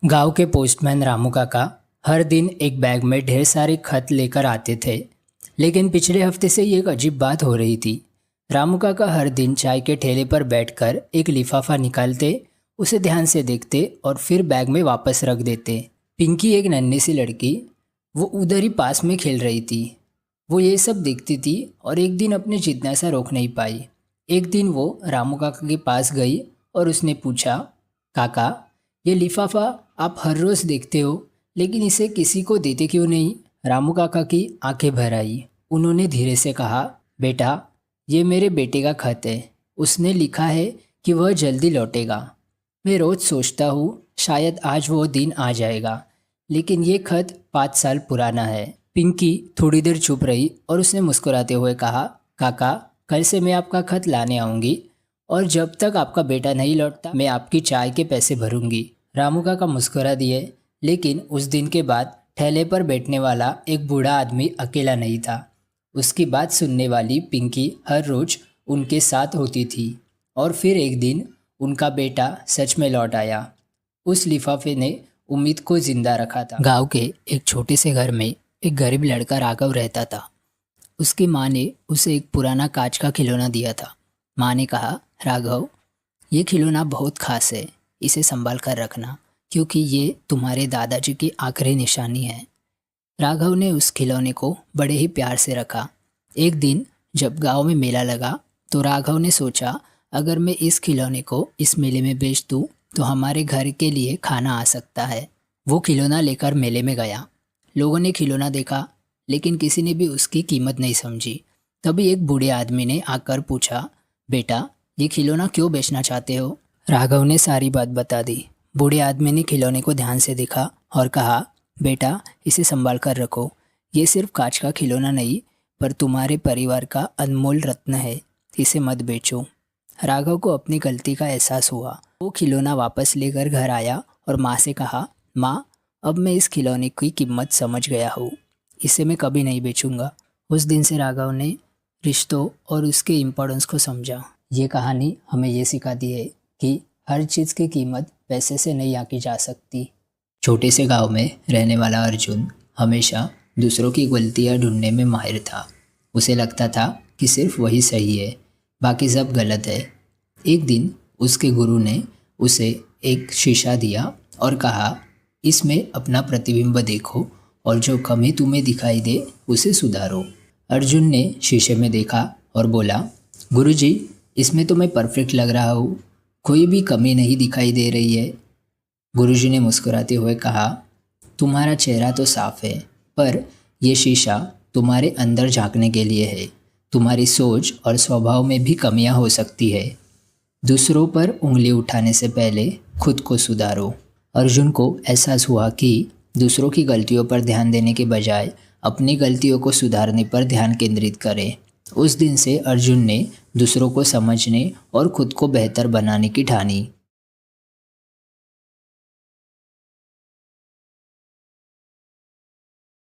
गांव के पोस्टमैन रामू काका हर दिन एक बैग में ढेर सारे खत लेकर आते थे। लेकिन पिछले हफ्ते से ये एक अजीब बात हो रही थी। रामू काका हर दिन चाय के ठेले पर बैठकर एक लिफाफा निकालते, उसे ध्यान से देखते और फिर बैग में वापस रख देते। पिंकी एक नन्ही सी लड़की, वो उधर ही पास में खेल रही थी। वो ये सब देखती थी और एक दिन अपनी जिज्ञासा रोक नहीं पाई। एक दिन वो रामू काका के पास गई और उसने पूछा, काका, ये लिफाफा आप हर रोज़ देखते हो, लेकिन इसे किसी को देते क्यों नहीं? रामू काका की आंखें भर आई। उन्होंने धीरे से कहा, बेटा, ये मेरे बेटे का खत है। उसने लिखा है कि वह जल्दी लौटेगा। मैं रोज़ सोचता हूँ शायद आज वो दिन आ जाएगा, लेकिन ये खत 5 साल पुराना है। पिंकी थोड़ी देर चुप रही और उसने मुस्कुराते हुए कहा, काका, कल से मैं आपका खत लाने आऊँगी और जब तक आपका बेटा नहीं लौटता मैं आपकी चाय के पैसे भरूंगी। रामू काका मुस्कुरा दिए, लेकिन उस दिन के बाद ठेले पर बैठने वाला एक बूढ़ा आदमी अकेला नहीं था। उसकी बात सुनने वाली पिंकी हर रोज उनके साथ होती थी। और फिर एक दिन उनका बेटा सच में लौट आया। उस लिफाफे ने उम्मीद को जिंदा रखा था। गांव के एक छोटे से घर में एक गरीब लड़का राघव रहता था। उसकी माँ ने उसे एक पुराना कांच का खिलौना दिया था। माँ ने कहा, राघव, ये खिलौना बहुत खास है, इसे संभाल कर रखना, क्योंकि ये तुम्हारे दादाजी की आखिरी निशानी है। राघव ने उस खिलौने को बड़े ही प्यार से रखा। एक दिन जब गांव में मेला लगा तो राघव ने सोचा, अगर मैं इस खिलौने को इस मेले में बेच दूं तो हमारे घर के लिए खाना आ सकता है। वो खिलौना लेकर मेले में गया। लोगों ने खिलौना देखा, लेकिन किसी ने भी उसकी कीमत नहीं समझी। तभी एक बूढ़े आदमी ने आकर पूछा, बेटा, ये खिलौना क्यों बेचना चाहते हो? राघव ने सारी बात बता दी। बूढ़े आदमी ने खिलौने को ध्यान से देखा और कहा, बेटा, इसे संभाल कर रखो। ये सिर्फ कांच का खिलौना नहीं, पर तुम्हारे परिवार का अनमोल रत्न है। इसे मत बेचो। राघव को अपनी गलती का एहसास हुआ। वो खिलौना वापस लेकर घर आया और माँ से कहा, माँ, अब मैं इस खिलौने की कीमत समझ गया हूँ। इसे मैं कभी नहीं बेचूंगा। उस दिन से राघव ने रिश्तों और उसके इम्पोर्टेंस को समझा। ये कहानी हमें ये सिखाती है कि हर चीज़ की कीमत पैसे से नहीं आंकी जा सकती। छोटे से गांव में रहने वाला अर्जुन हमेशा दूसरों की गलतियां ढूंढने में माहिर था। उसे लगता था कि सिर्फ वही सही है, बाकी सब गलत है। एक दिन उसके गुरु ने उसे एक शीशा दिया और कहा, इसमें अपना प्रतिबिंब देखो और जो कमी तुम्हें दिखाई दे उसे सुधारो। अर्जुन ने शीशे में देखा और बोला, गुरुजी, इसमें तो मैं परफेक्ट लग रहा हूँ, कोई भी कमी नहीं दिखाई दे रही है। गुरुजी ने मुस्कुराते हुए कहा, तुम्हारा चेहरा तो साफ है, पर यह शीशा तुम्हारे अंदर झांकने के लिए है। तुम्हारी सोच और स्वभाव में भी कमियां हो सकती है। दूसरों पर उंगली उठाने से पहले खुद को सुधारो। अर्जुन को एहसास हुआ कि दूसरों की गलतियों पर ध्यान देने के बजाय अपनी गलतियों को सुधारने पर ध्यान केंद्रित करें। उस दिन से अर्जुन ने दूसरों को समझने और खुद को बेहतर बनाने की ठानी।